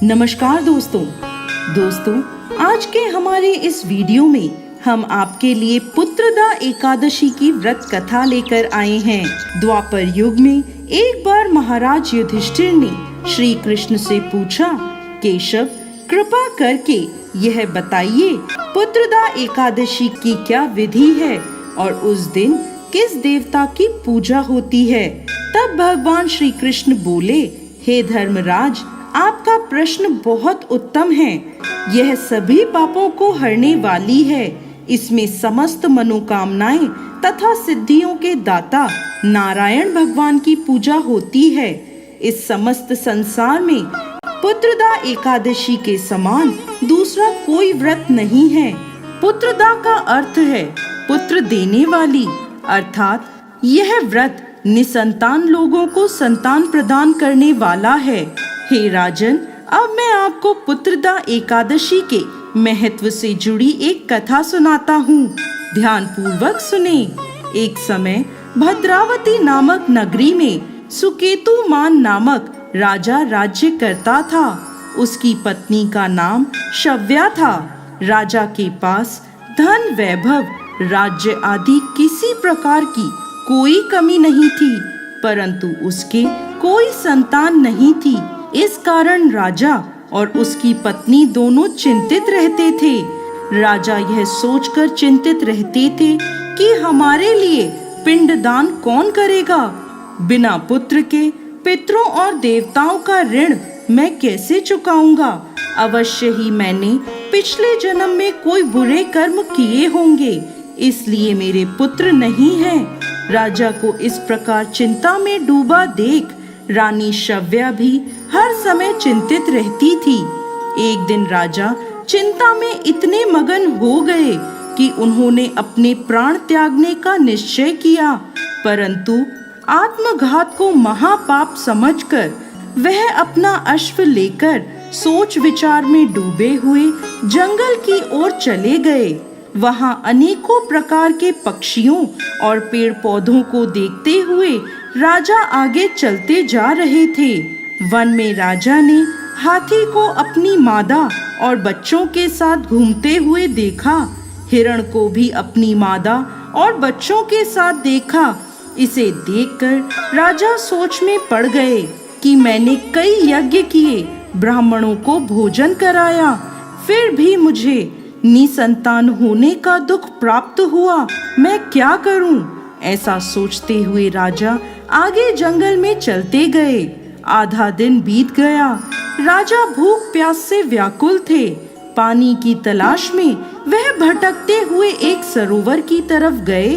नमस्कार दोस्तों, आज के हमारे इस वीडियो में हम आपके लिए पुत्रदा एकादशी की व्रत कथा लेकर आए हैं। द्वापर युग में एक बार महाराज युधिष्ठिर ने श्री कृष्ण से पूछा, केशव कृपा करके यह बताइए पुत्रदा एकादशी की क्या विधि है और उस दिन किस देवता की पूजा होती है। तब भगवान श्री कृष्ण बोले, हे धर्मराज, आपका प्रश्न बहुत उत्तम है। यह सभी पापों को हरने वाली है। इसमें समस्त मनोकामनाएं तथा सिद्धियों के दाता नारायण भगवान की पूजा होती है। इस समस्त संसार में पुत्रदा एकादशी के समान दूसरा कोई व्रत नहीं है। पुत्रदा का अर्थ है पुत्र देने वाली, अर्थात यह व्रत निसंतान लोगों को संतान प्रदान करने वाला है। हे राजन, अब मैं आपको पुत्रदा एकादशी के महत्व से जुड़ी एक कथा सुनाता हूँ। ध्यान पूर्वक सुने। एक समय भद्रावती नामक नगरी में सुकेतुमान नामक राजा राज्य करता था। उसकी पत्नी का नाम शव्या था। राजा के पास धन, वैभव, राज्य आदि किसी प्रकार की कोई कमी नहीं थी, परंतु उसके कोई संतान नहीं थी। इस कारण राजा और उसकी पत्नी दोनों चिंतित रहते थे। राजा यह सोचकर चिंतित रहते थे कि हमारे लिए पिंडदान कौन करेगा। बिना पुत्र के पितरों और देवताओं का ऋण मैं कैसे चुकाऊंगा। अवश्य ही मैंने पिछले जन्म में कोई बुरे कर्म किए होंगे, इसलिए मेरे पुत्र नहीं हैं। राजा को इस प्रकार चिंता में डूबा देख रानी शव्या भी हर समय चिंतित रहती थी। एक दिन राजा चिंता में इतने मगन हो गए कि उन्होंने अपने प्राण त्यागने का निश्चय किया, परंतु आत्मघात को महापाप समझकर वह अपना अश्व लेकर सोच विचार में डूबे हुए जंगल की ओर चले गए। वहां अनेकों प्रकार के पक्षियों और पेड़ पौधों को देखते हुए राजा आगे चलते जा रहे थे। वन में राजा ने हाथी को अपनी मादा और बच्चों के साथ घूमते हुए देखा। हिरण को भी अपनी मादा और बच्चों के साथ देखा। इसे देखकर राजा सोच में पड़ गए कि मैंने कई यज्ञ किए, ब्राह्मणों को भोजन कराया, फिर भी मुझे निसंतान होने का दुख प्राप्त हुआ। मैं क्या करूं? ऐसा सोचते हुए राजा आगे जंगल में चलते गए। आधा दिन बीत गया। राजा भूख प्यास से व्याकुल थे। पानी की तलाश में वह भटकते हुए एक सरोवर की तरफ गए।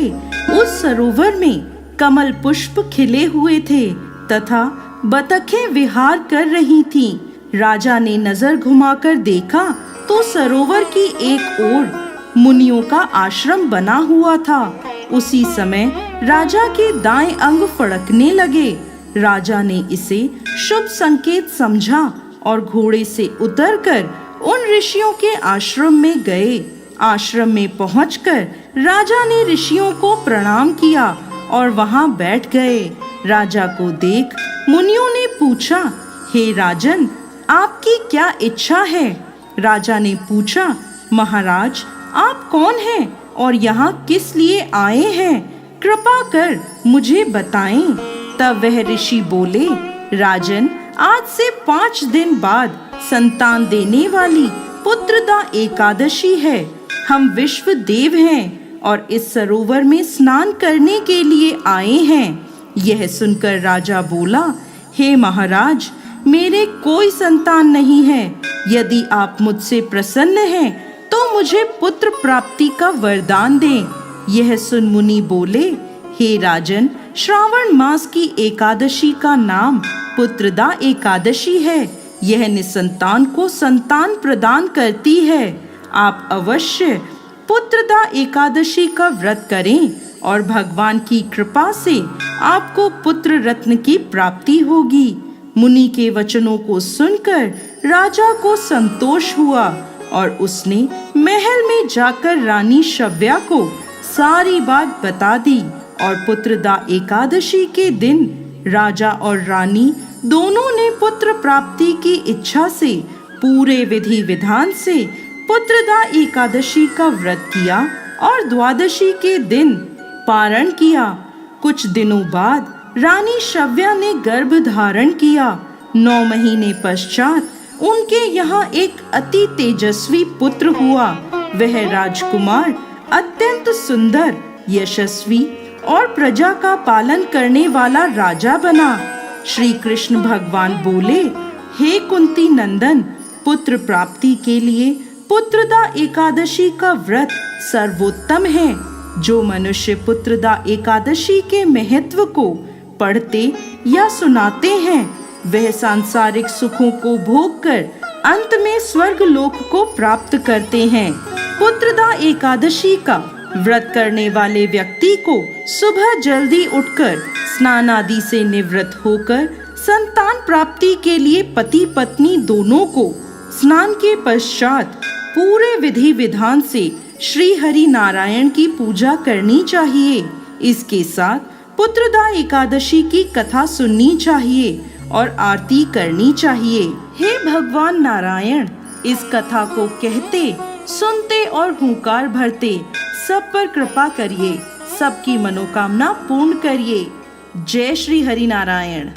उस सरोवर में कमल पुष्प खिले हुए थे तथा बतखें विहार कर रही थीं। राजा ने नजर घुमाकर देखा तो सरोवर की एक ओर मुनियों का आश्रम बना हुआ था। उसी समय राजा के दाएं अंग फड़कने लगे। राजा ने इसे शुभ संकेत समझा और घोड़े से उतरकर उन ऋषियों के आश्रम में गए। आश्रम में पहुंचकर राजा ने ऋषियों को प्रणाम किया और वहां बैठ गए। राजा को देख मुनियों ने पूछा, हे राजन, आपकी क्या इच्छा है? राजा ने पूछा, महाराज, आप कौन हैं और यहाँ किस लिए आए हैं? कृपा कर मुझे बताएं। तब वह ऋषि बोले, राजन, आज से 5 दिन बाद संतान देने वाली पुत्रदा एकादशी है। हम विश्व देव हैं और इस सरोवर में स्नान करने के लिए आए हैं। यह सुनकर राजा बोला, हे महाराज, मेरे कोई संतान नहीं है। यदि आप मुझसे प्रसन्न हैं तो मुझे पुत्र प्राप्ति का वरदान दें। यह सुन मुनि बोले, हे राजन, श्रावण मास की एकादशी का नाम पुत्रदा एकादशी है। यह निसंतान को संतान प्रदान करती है। आप अवश्य पुत्रदा एकादशी का व्रत करें और भगवान की कृपा से आपको पुत्र रत्न की प्राप्ति होगी। मुनि के वचनों को सुनकर राजा को संतोष हुआ और उसने महल में जाकर रानी शव्या को सारी बात बता दी और पुत्रदा एकादशी के दिन राजा और रानी दोनों ने पुत्र प्राप्ति की इच्छा से पूरे विधि विधान से पुत्रदा एकादशी का व्रत किया और द्वादशी के दिन पारण किया। कुछ दिनों बाद रानी शव्या ने गर्भ धारण किया। 9 महीने पश्चात उनके यहाँ एक अति तेजस्वी पुत्र हुआ। वह राजकुमार अत्यंत सुंदर, यशस्वी और प्रजा का पालन करने वाला राजा बना। श्री कृष्ण भगवान बोले, हे कुंती नंदन, पुत्र प्राप्ति के लिए पुत्रदा एकादशी का व्रत सर्वोत्तम है। जो मनुष्य पुत्रदा एकादशी के महत्व को पढ़ते या सुनाते हैं, वह सांसारिक सुखों को भोग कर अंत में स्वर्ग लोक को प्राप्त करते हैं। पुत्रदा एकादशी का व्रत करने वाले व्यक्ति को सुबह जल्दी उठकर स्नान आदि से निवृत्त होकर संतान प्राप्ति के लिए पति पत्नी दोनों को स्नान के पश्चात पूरे विधि विधान से श्री हरि नारायण की पूजा करनी चाहिए। इसके साथ पुत्रदा एकादशी की कथा सुननी चाहिए और आरती करनी चाहिए। हे भगवान नारायण, इस कथा को कहते, सुनते और हुंकार भरते सब पर कृपा करिए, सबकी मनोकामना पूर्ण करिए। जय श्री हरि नारायण।